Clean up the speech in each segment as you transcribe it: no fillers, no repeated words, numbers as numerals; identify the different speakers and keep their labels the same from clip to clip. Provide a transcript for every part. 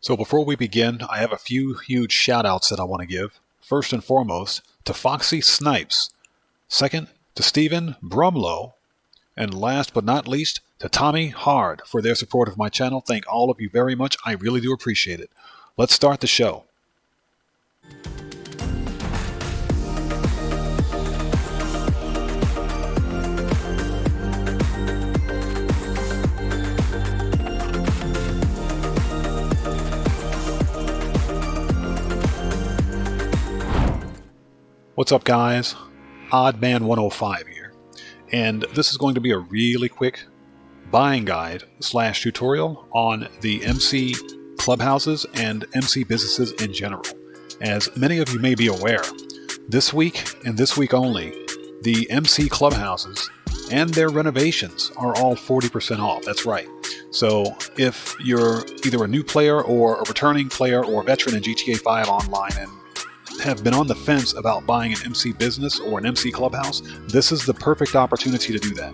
Speaker 1: So before we begin, I have a few huge shout outs that I want to give. First and foremost, to Foxy Snipes. Second, to Stephen Brumlow. And last but not least, to Tommy Hard for their support of my channel. Thank all of you very much. I really do appreciate it. Let's start the show. What's up, guys? Oddman105 here, and this is going to be a really quick buying guide / tutorial on the MC clubhouses and MC businesses in general. As many of you may be aware, this week and this week only, the MC clubhouses and their renovations are all 40% off. That's right. So if you're either a new player or a returning player or a veteran in GTA 5 Online and have been on the fence about buying an MC business or an MC clubhouse, this is the perfect opportunity to do that.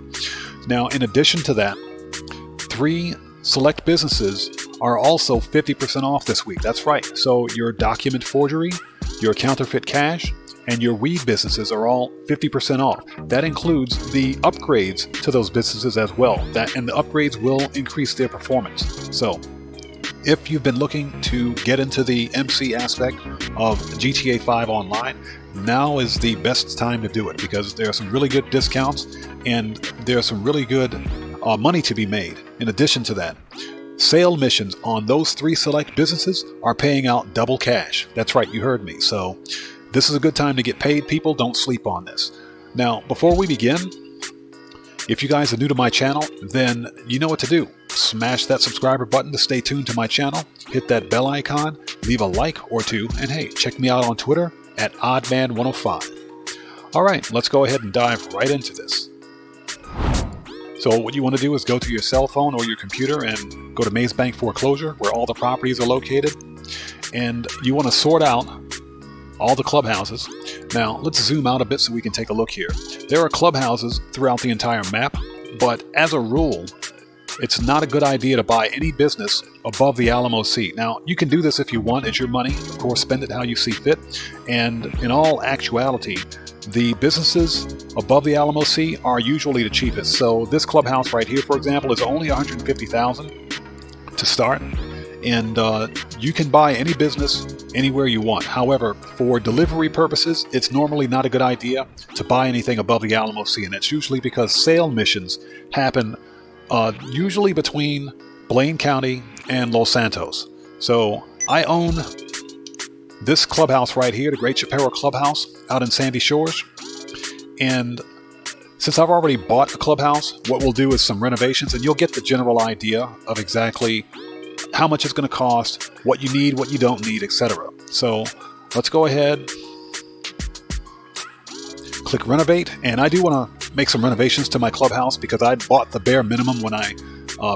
Speaker 1: Now, in addition to that, 3 select businesses are also 50% off this week. That's right. So your document forgery, your counterfeit cash, and your weed businesses are all 50% off. That includes the upgrades to those businesses as well. And the upgrades will increase their performance. So if you've been looking to get into the MC aspect of GTA 5 Online, now is the best time to do it because there are some really good discounts and there's some really good money to be made. In addition to that, sale missions on those 3 select businesses are paying out double cash. That's right, you heard me. So this is a good time to get paid, people. Don't sleep on this. Now, before we begin, if you guys are new to my channel, then you know what to do. Smash that subscriber button to stay tuned to my channel, hit that bell icon, leave a like or 2, and hey, check me out on Twitter at Oddman105. Alright, let's go ahead and dive right into this. So what you want to do is go to your cell phone or your computer and go to Maze Bank Foreclosure, where all the properties are located, and you want to sort out all the clubhouses. Now, let's zoom out a bit so we can take a look here. There are clubhouses throughout the entire map, but as a rule, it's not a good idea to buy any business above the Alamo Sea. Now, you can do this if you want. It's your money. Of course, spend it how you see fit. And in all actuality, the businesses above the Alamo Sea are usually the cheapest. So this clubhouse right here, for example, is only $150,000 to start. And you can buy any business anywhere you want. However, for delivery purposes, it's normally not a good idea to buy anything above the Alamo Sea. And that's usually because sale missions happen usually between Blaine County and Los Santos. So I own this clubhouse right here, the Great Chaparral Clubhouse out in Sandy Shores. And since I've already bought a clubhouse, what we'll do is some renovations, and you'll get the general idea of exactly how much it's going to cost, what you need, what you don't need, etc. So let's go ahead, click renovate, and I do want to make some renovations to my clubhouse because I bought the bare minimum when I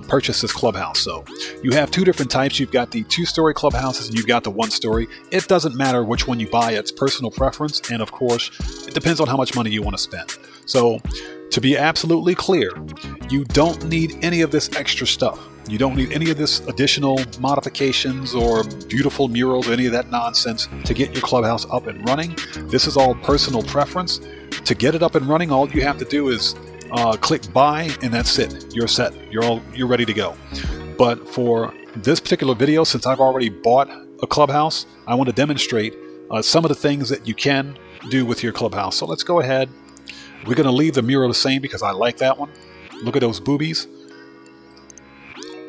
Speaker 1: purchased this clubhouse. So you have 2 different types. You've got the 2-story clubhouses and you've got the 1-story. It doesn't matter which one you buy. It's personal preference, and of course it depends on how much money you want to spend. So to be absolutely clear, you don't need any of this extra stuff. You don't need any of this additional modifications or beautiful murals or any of that nonsense to get your clubhouse up and running. This is all personal preference. To get it up and running, all you have to do is click buy, and that's it. You're set. You're ready to go. But for this particular video, since I've already bought a clubhouse, I want to demonstrate some of the things that you can do with your clubhouse. So let's go ahead. We're going to leave the mural the same because I like that one. Look at those boobies.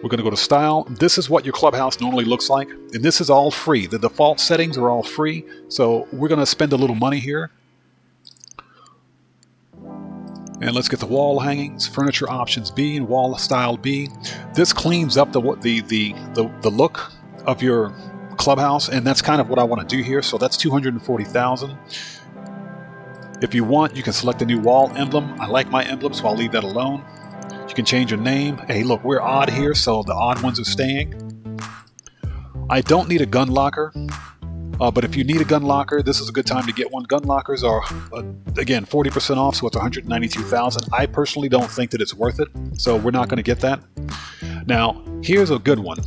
Speaker 1: We're going to go to style. This is what your clubhouse normally looks like, and this is all free. The default settings are all free, so we're going to spend a little money here. And let's get the wall hangings, furniture options B, and wall style B. This cleans up the look of your clubhouse, and that's kind of what I want to do here. So that's $240,000. If you want, you can select a new wall emblem. I like my emblem, so I'll leave that alone. You can change your name. Hey, look, we're odd here, so the odd ones are staying. I don't need a gun locker, but if you need a gun locker, this is a good time to get one. Gun lockers are, again, 40% off, so it's $192,000. I personally don't think that it's worth it, so we're not going to get that. Now, here's a good one.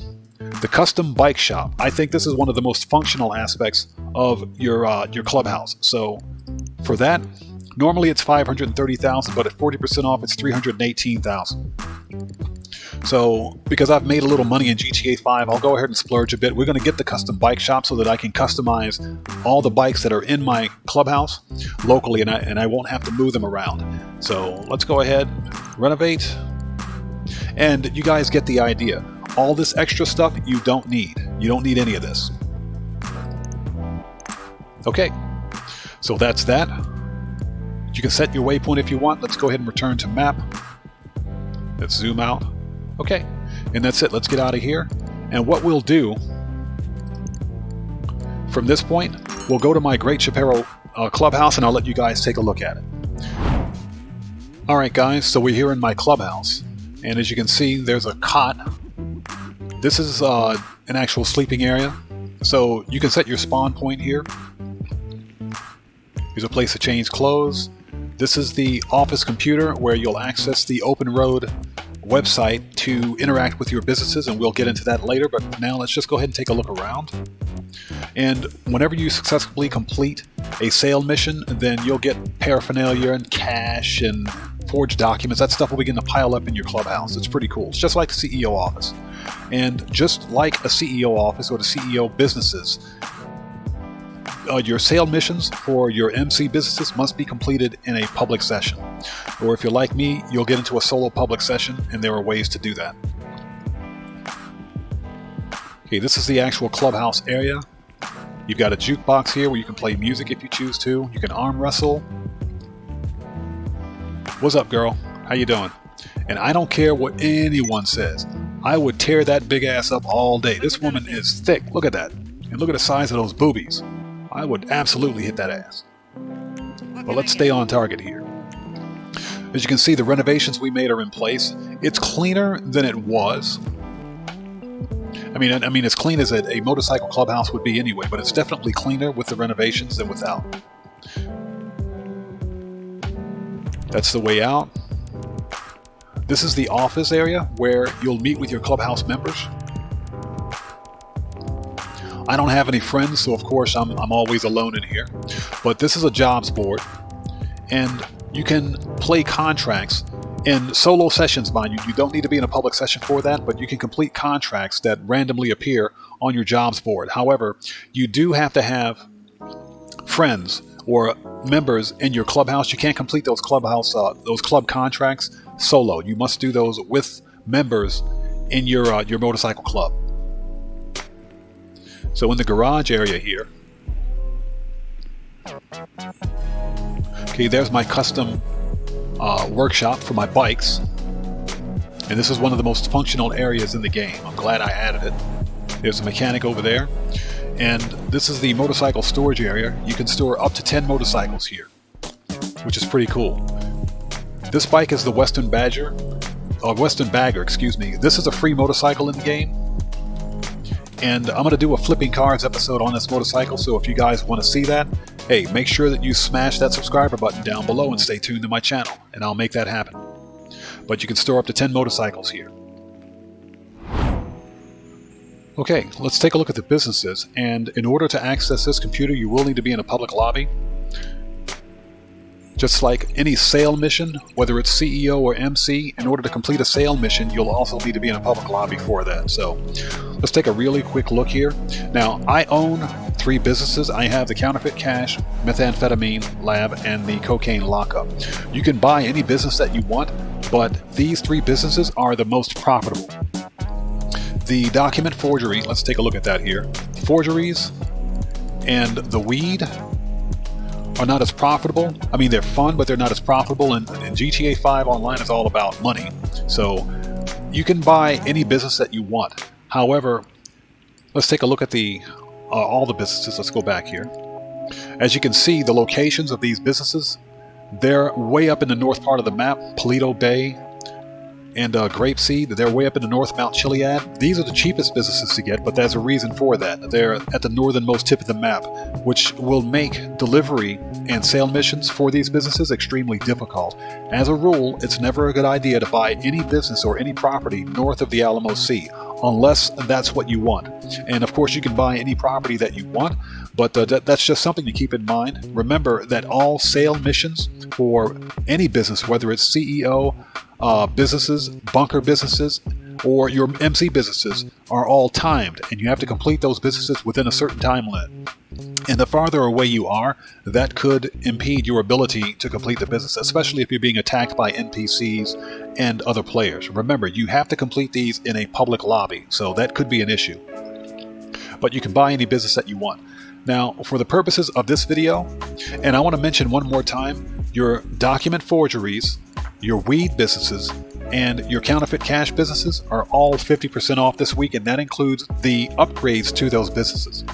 Speaker 1: The custom bike shop. I think this is one of the most functional aspects of your clubhouse. So for that, normally it's 530,000, but at 40% off, it's 318,000. So because I've made a little money in GTA 5, I'll go ahead and splurge a bit. We're going to get the custom bike shop so that I can customize all the bikes that are in my clubhouse locally, and I won't have to move them around. So let's go ahead, renovate, and you guys get the idea. All this extra stuff you don't need. You don't need any of this. Okay, so that's that. You can set your waypoint if you want. Let's go ahead and return to map. Let's zoom out. Okay, and that's it. Let's get out of here. And what we'll do from this point, we'll go to my Great Shapiro clubhouse, and I'll let you guys take a look at it. All right, guys, so we're here in my clubhouse, and as you can see, there's a cot. This is an actual sleeping area, so you can set your spawn point here. Here's a place to change clothes. This is the office computer where you'll access the Open Road website to interact with your businesses, and we'll get into that later, but now let's just go ahead and take a look around. And whenever you successfully complete a sale mission, then you'll get paraphernalia and cash and forged documents. That stuff will begin to pile up in your clubhouse. It's pretty cool. It's just like the CEO office. And just like a CEO office or the CEO businesses, your sale missions for your MC businesses must be completed in a public session. Or if you're like me, you'll get into a solo public session, and there are ways to do that. Okay, this is the actual clubhouse area. You've got a jukebox here where you can play music if you choose to. You can arm wrestle. What's up, girl? How you doing? And I don't care what anyone says. I would tear that big ass up all day. This woman is thick. Look at that. And look at the size of those boobies. I would absolutely hit that ass. But let's stay on target here. As you can see, the renovations we made are in place. It's cleaner than it was. I mean, as clean as a motorcycle clubhouse would be anyway, but it's definitely cleaner with the renovations than without. That's the way out. This is the office area where you'll meet with your clubhouse members. I don't have any friends, so of course I'm always alone in here. But this is a jobs board, and you can play contracts in solo sessions, mind you. You don't need to be in a public session for that, but you can complete contracts that randomly appear on your jobs board. However, you do have to have friends or members in your clubhouse. You can't complete those club contracts solo. You must do those with members in your motorcycle club. So in the garage area here, okay, there's my custom workshop for my bikes. And this is one of the most functional areas in the game. I'm glad I added it. There's a mechanic over there. And this is the motorcycle storage area. You can store up to 10 motorcycles here, which is pretty cool. This bike is the Western Bagger, excuse me. This is a free motorcycle in the game. And I'm going to do a flipping cars episode on this motorcycle, so if you guys want to see that, hey, make sure that you smash that subscriber button down below and stay tuned to my channel, and I'll make that happen. But you can store up to 10 motorcycles here. Okay, let's take a look at the businesses, and in order to access this computer, you will need to be in a public lobby. Just like any sale mission, whether it's CEO or MC, in order to complete a sale mission, you'll also need to be in a public lobby for that. So let's take a really quick look here. Now, I own 3 businesses. I have the Counterfeit Cash, Methamphetamine Lab, and the Cocaine Lockup. You can buy any business that you want, but these 3 businesses are the most profitable. The document forgery, let's take a look at that here. Forgeries and the weed are not as profitable. I mean, they're fun, but they're not as profitable. And GTA 5 Online is all about money. So you can buy any business that you want. However, let's take a look at all the businesses. Let's go back here. As you can see, the locations of these businesses, they're way up in the north part of the map. Paleto Bay, and Grapeseed. They're way up in the north, Mount Chiliad. These are the cheapest businesses to get, but there's a reason for that. They're at the northernmost tip of the map, which will make delivery and sale missions for these businesses extremely difficult. As a rule, it's never a good idea to buy any business or any property north of the Alamo Sea, unless that's what you want. And of course, you can buy any property that you want, but that's just something to keep in mind. Remember that all sale missions for any business, whether it's CEO businesses, bunker businesses, or your MC businesses, are all timed, and you have to complete those businesses within a certain time limit. And the farther away you are, that could impede your ability to complete the business, especially if you're being attacked by NPCs and other players. Remember, you have to complete these in a public lobby, so that could be an issue. But you can buy any business that you want. Now, for the purposes of this video, and I want to mention one more time, your document forgeries, your weed businesses, and your counterfeit cash businesses are all 50% off this week, and that includes the upgrades to those businesses.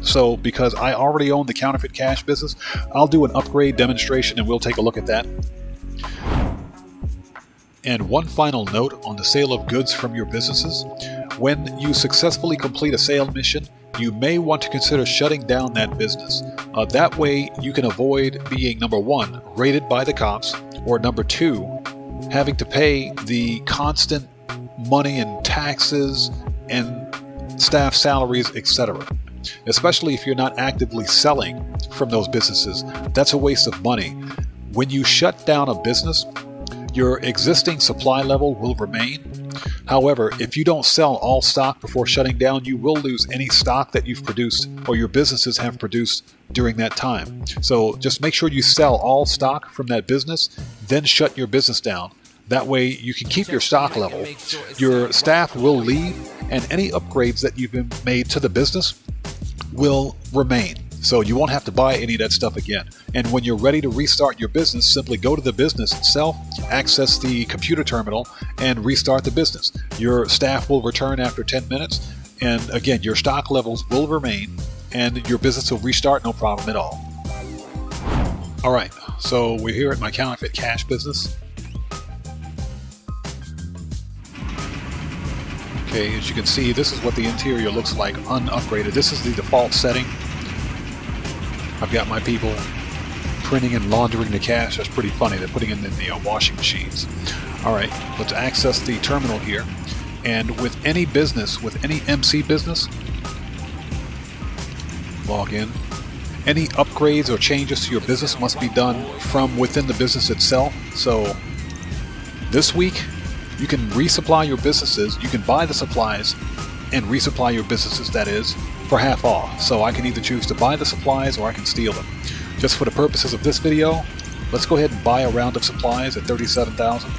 Speaker 1: So because I already own the counterfeit cash business, I'll do an upgrade demonstration and we'll take a look at that. And one final note on the sale of goods from your businesses. When you successfully complete a sale mission, you may want to consider shutting down that business. That way you can avoid being, number one, raided by the cops, or number two, having to pay the constant money and taxes and staff salaries, etc. Especially if you're not actively selling from those businesses. That's a waste of money. When you shut down a business, your existing supply level will remain. However, if you don't sell all stock before shutting down, you will lose any stock that you've produced or your businesses have produced during that time. So just make sure you sell all stock from that business, then shut your business down. That way you can keep your stock level, your staff will leave, and any upgrades that you've been made to the business will remain. So you won't have to buy any of that stuff again. And when you're ready to restart your business, simply go to the business itself, access the computer terminal, and restart the business. Your staff will return after 10 minutes, and again, your stock levels will remain, and your business will restart no problem at all. All right, so we're here at my counterfeit cash business. Okay, as you can see, this is what the interior looks like unupgraded. This is the default setting. I've got my people printing and laundering the cash. That's pretty funny. They're putting it in the washing machines. All right, let's access the terminal here. And with any business, with any MC business, log in. Any upgrades or changes to your business must be done from within the business itself. So this week, you can resupply your businesses. You can buy the supplies and resupply your businesses, that is, for half off. So I can either choose to buy the supplies or I can steal them. Just for the purposes of this video, let's go ahead and buy a round of supplies at 37,000.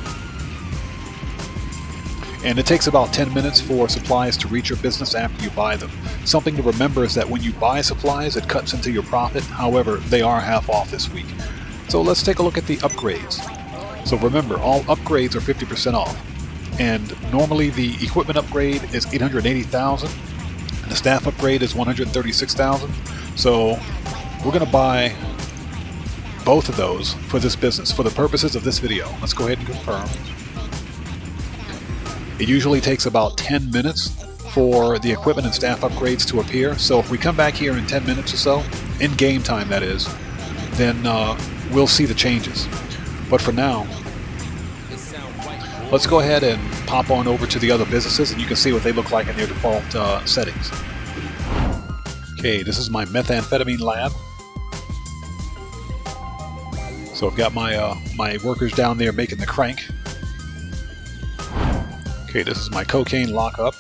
Speaker 1: And it takes about 10 minutes for supplies to reach your business after you buy them. Something to remember is that when you buy supplies, it cuts into your profit. However, they are half off this week. So let's take a look at the upgrades. So remember, all upgrades are 50% off. And normally the equipment upgrade is 880,000. The staff upgrade is 136,000. So we're going to buy both of those for this business for the purposes of this video. Let's go ahead and confirm. It usually takes about 10 minutes for the equipment and staff upgrades to appear. So if we come back here in 10 minutes or so, in game time that is, then we'll see the changes. But for now, let's go ahead and pop on over to the other businesses and you can see what they look like in their default settings. Okay, this is my methamphetamine lab. So I've got my workers down there making the crank. Okay, this is my cocaine lockup.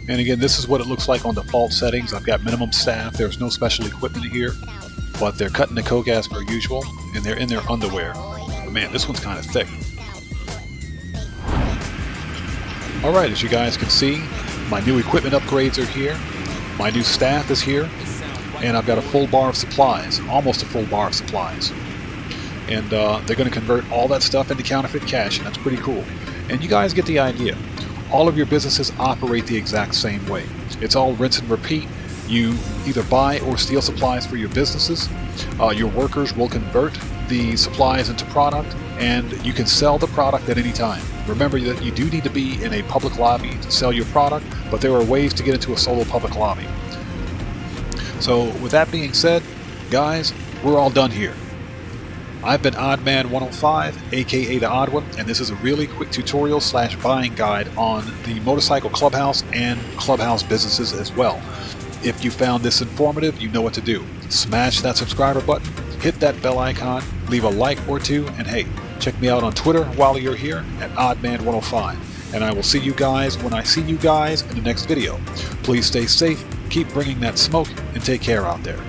Speaker 1: And again, this is what it looks like on default settings. I've got minimum staff. There's no special equipment here, but they're cutting the coke as per usual, and they're in their underwear. But man, this one's kind of thick. All right, as you guys can see, my new equipment upgrades are here. My new staff is here, and I've got a full bar of supplies, almost a full bar of supplies. And they're going to convert all that stuff into counterfeit cash, and that's pretty cool. And you guys get the idea. All of your businesses operate the exact same way. It's all rinse and repeat. You either buy or steal supplies for your businesses. Your workers will convert the supplies into product, and you can sell the product at any time. Remember that you do need to be in a public lobby to sell your product, but there are ways to get into a solo public lobby. So with that being said, guys, we're all done here. I've been Oddman105, aka The Odd One, and this is a really quick tutorial / buying guide on the motorcycle clubhouse and clubhouse businesses as well. If you found this informative, you know what to do. Smash that subscriber button, hit that bell icon, leave a like or two, and hey, check me out on Twitter while you're here at Oddman105. And I will see you guys when I see you guys in the next video. Please stay safe, keep bringing that smoke, and take care out there.